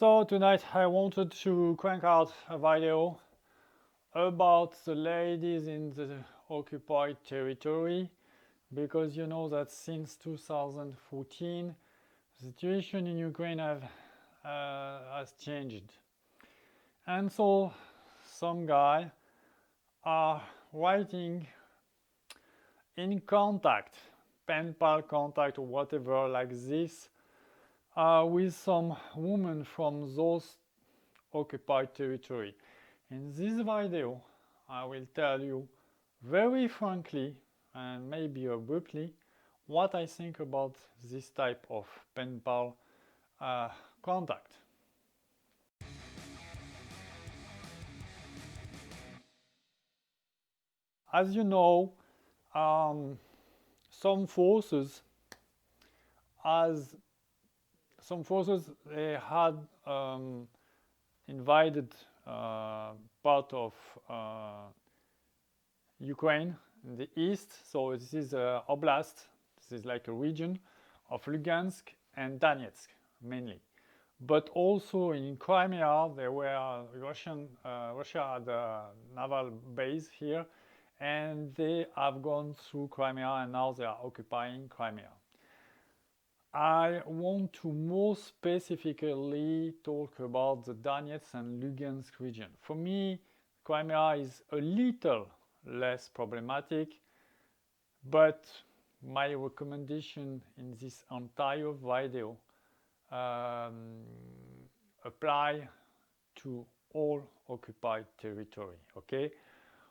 So tonight I wanted to crank out a video about the ladies in the occupied territory, because you know that since 2014 the situation in Ukraine has changed, and so some guy are writing in contact, pen pal contact or whatever like this, with some women from those occupied territory. In this video, I will tell you very frankly and maybe abruptly what I think about this type of pen pal contact. As you know, some forces they had invaded part of Ukraine in the east. So this is oblast. This is like a region of Lugansk and Donetsk mainly. But also in Crimea, there were Russia had a naval base here, and they have gone through Crimea and now they are occupying Crimea. I want to more specifically talk about the Donetsk and Lugansk region. For me, Crimea is a little less problematic, but my recommendation in this entire video apply to all occupied territory. Okay,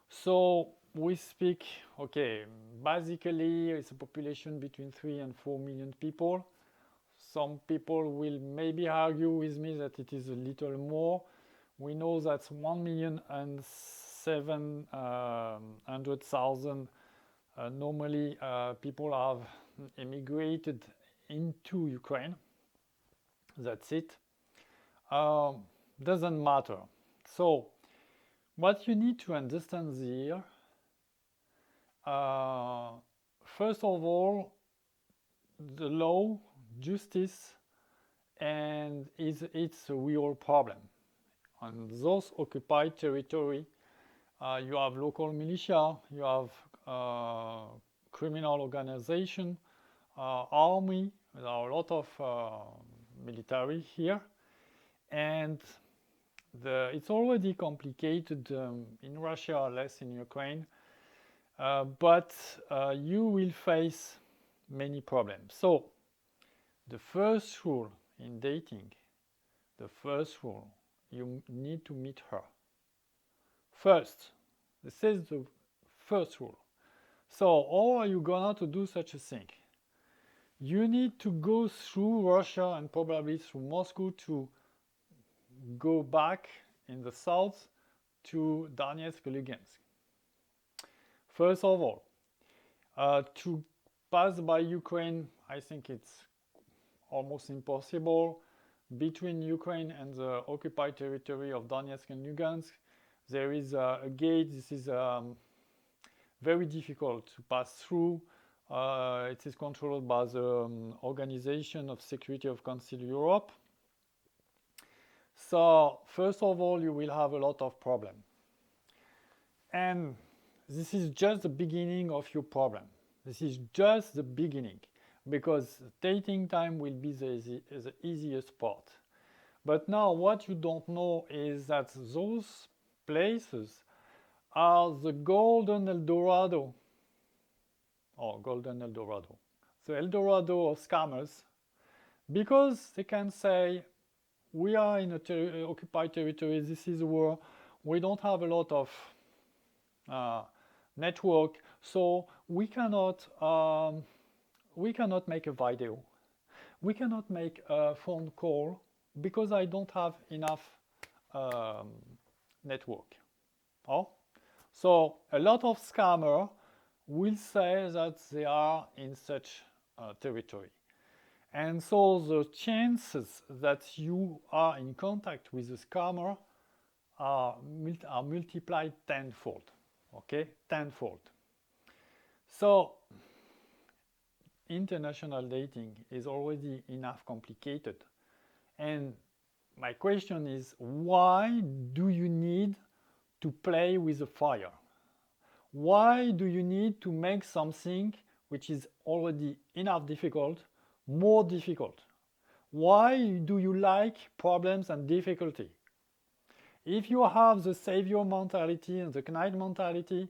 so we speak, okay, basically it's a population between 3 and 4 million people. Some people will maybe argue with me that it is a little more. We know that's 1,700,000 normally people have immigrated into Ukraine. That's it. Doesn't matter. So what you need to understand here, first of all, the law, justice, and it's a real problem. On those occupied territory, you have local militia, you have criminal organization, army. There are a lot of military here, and it's already complicated in Russia, less in Ukraine, but you will face many problems. So the first rule in dating, you need to meet her first. This is the first rule. So how are you gonna to do such a thing? You need to go through Russia and probably through Moscow to go back in the south to Donetsk and Lugansk. First of all, to pass by Ukraine, I think it's almost impossible. Between Ukraine and the occupied territory of Donetsk and Lugansk, there is a gate. This is very difficult to pass through. It is controlled by the Organization of Security of Council Europe. So first of all, you will have a lot of problems. And this is just the beginning of your problem. This is just the beginning, because dating time will be the easiest part. But now what you don't know is that those places are the golden Eldorado, the Eldorado of scammers, because they can say, we are in a occupied territory, this is where we don't have a lot of network, so we cannot make a video, we cannot make a phone call, because I don't have enough network. Oh? So a lot of scammers will say that they are in such territory. And so the chances that you are in contact with the scammer are multiplied tenfold. Okay, tenfold. So international dating is already enough complicated, and my question is, why do you need to play with the fire? Why do you need to make something which is already enough difficult more difficult? Why do you like problems and difficulty? If you have the savior mentality and the knight mentality,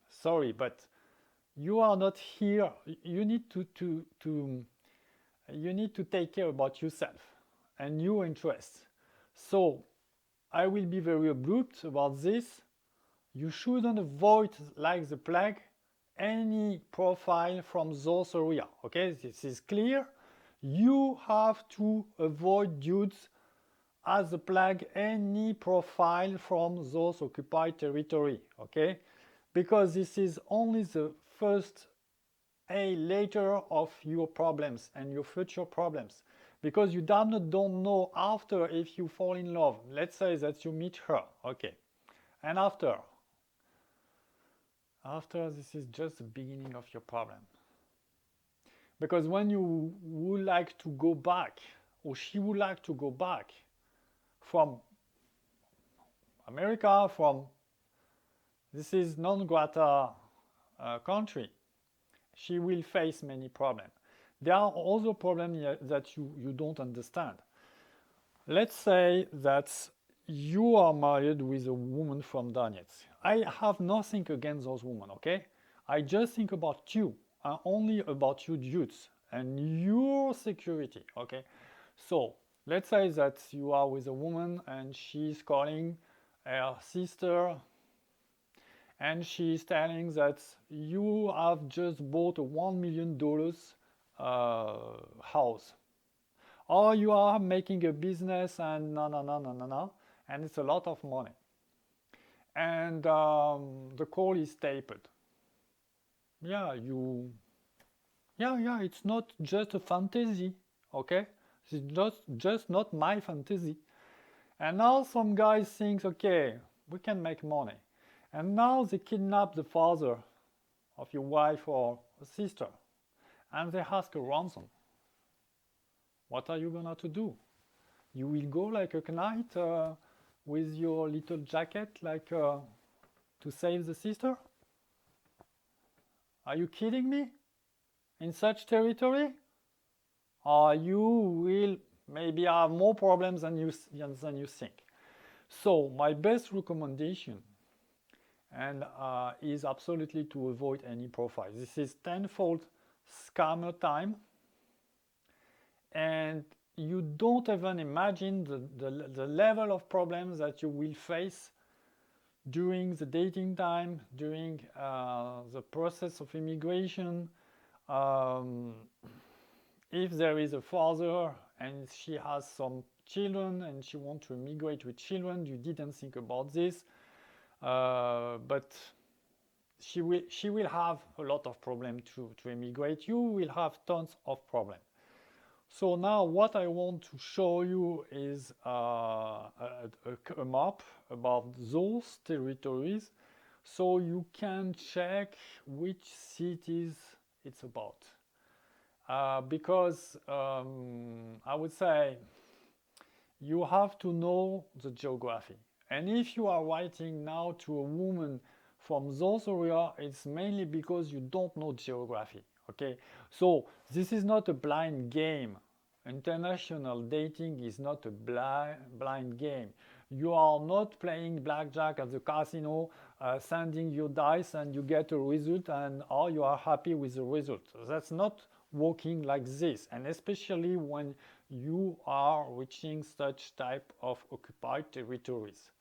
sorry, but you are not here. You need you need to take care about yourself and your interests. So I will be very abrupt about this. You shouldn't avoid, like the plague, any profile from those areas. Okay, this is clear. You have to avoid dudes as the plague any profile from those occupied territory. Okay, because this is only the first a later of your problems and your future problems, because you don't know after if you fall in love. Let's say that you meet her, okay, and after this is just the beginning of your problem, because when you would like to go back, or she would like to go back from America, from this is non-grata country, she will face many problems. There are also problems that you don't understand. Let's say that you are married with a woman from Donetsk. I have nothing against those women, okay? I just think about you, only about you dudes and your security, okay? So let's say that you are with a woman and she's calling her sister and she's telling that you have just bought a $1 million house, or you are making a business and no, and it's a lot of money, and the call is taped. Yeah, it's not just a fantasy, okay? It's just not my fantasy. And now some guys think, okay, we can make money. And now they kidnap the father of your wife or sister, and they ask a ransom. What are you gonna to do? You will go like a knight with your little jacket, like to save the sister? Are you kidding me? In such territory? Or you will maybe have more problems than you think. So my best recommendation and is absolutely to avoid any profile. This is tenfold scammer time, and you don't even imagine the level of problems that you will face during the dating time, during the process of immigration. If there is a father and she has some children and she wants to immigrate with children, you didn't think about this. But she will have a lot of problems to immigrate. You will have tons of problems. So now what I want to show you is a map about those territories, so you can check which cities it's about. Because I would say you have to know the geography. And if you are writing now to a woman from those areas, it's mainly because you don't know geography, okay? So this is not a blind game. International dating is not a blind game. You are not playing blackjack at the casino, sending your dice and you get a result and you are happy with the result. That's not working like this, and especially when you are reaching such type of occupied territories.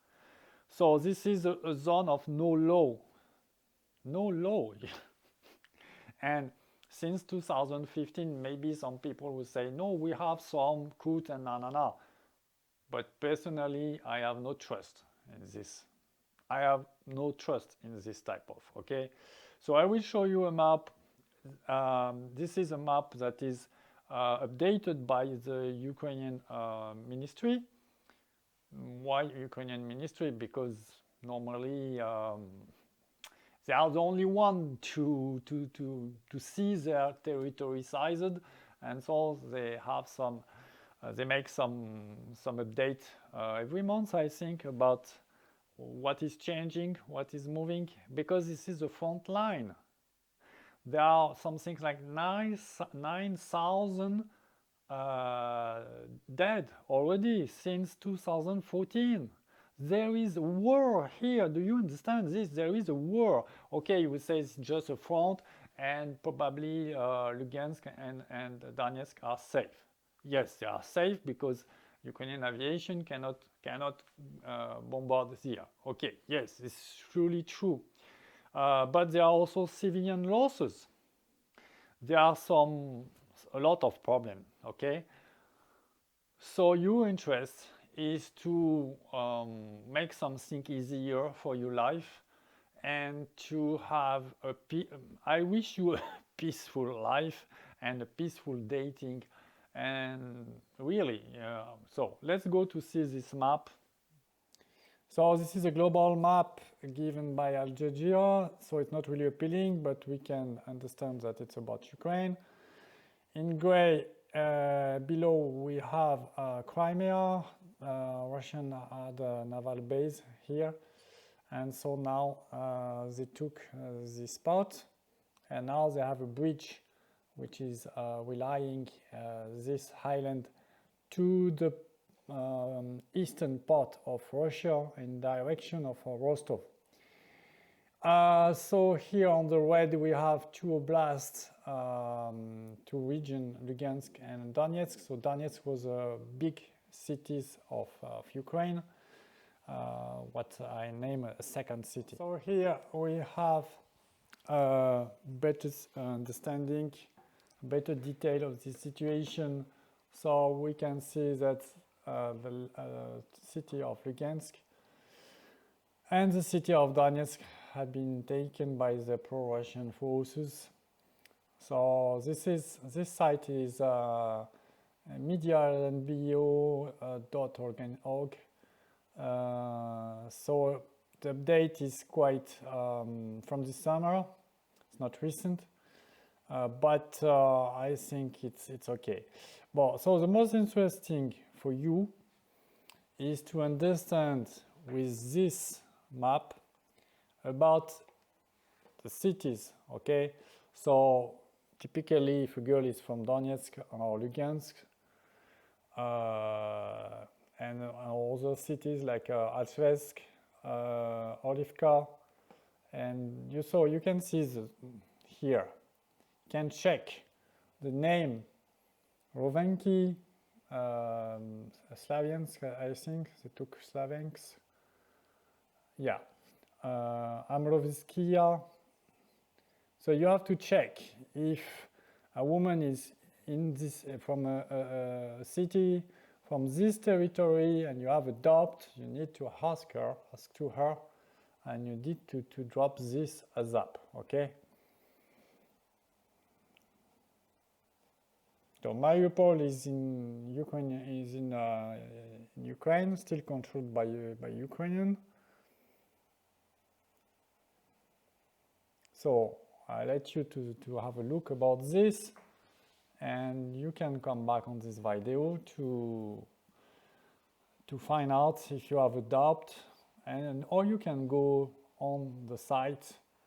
So this is a zone of no law. And since 2015, maybe some people will say, no, we have some coup and na. But personally, I have no trust in this. I have no trust in this type of, okay? So I will show you a map. This is a map that is updated by the Ukrainian ministry. Why Ukrainian ministry? Because normally they are the only one to see their territory sized, and so they have some They make some update every month, I think, about what is changing, what is moving, because this is the front line. There are something like 9,000 dead already since 2014. There is a war here. Do you understand this? There is a war. Okay, you will say it's just a front, and probably Lugansk and Donetsk are safe. Yes, they are safe because Ukrainian aviation cannot bombard here. Okay, yes, it's truly true. But there are also civilian losses. There are a lot of problems. Okay, so your interest is to make something easier for your life and to have I wish you a peaceful life and a peaceful dating, and really, so let's go to see this map. So this is a global map given by Al Jazeera, so it's not really appealing, but we can understand that it's about Ukraine. In gray below we have Crimea. Russian had a naval base here, and so now they took this spot, and now they have a bridge which is relying this island to the eastern part of Russia in direction of Rostov. So here on the red we have two oblasts, two regions, Lugansk and Donetsk. So Donetsk was a big cities of Ukraine, what I name a second city. So here we have a better understanding, better detail of the situation. So we can see that the city of Lugansk and the city of Donetsk had been taken by the pro-Russian forces. So this site is medialnbo.org. So the update is quite from the summer. It's not recent, but I think it's okay. Well, so the most interesting for you is to understand with this map about the cities. Okay, so typically if a girl is from Donetsk or Lugansk, and other cities like Alchevsk, Olivka, and you can see here. You can check the name Rovenki, Slaviansk, I think they took Slaviansk. Yeah, Amrovskia. So you have to check if a woman is in this from a city from this territory and you have a doubt, you need to ask to her, and you need to drop this as up, okay? So Mariupol is in Ukraine, still controlled by Ukrainian. So I let you to have a look about this, and you can come back on this video to find out if you have a doubt, or you can go on the site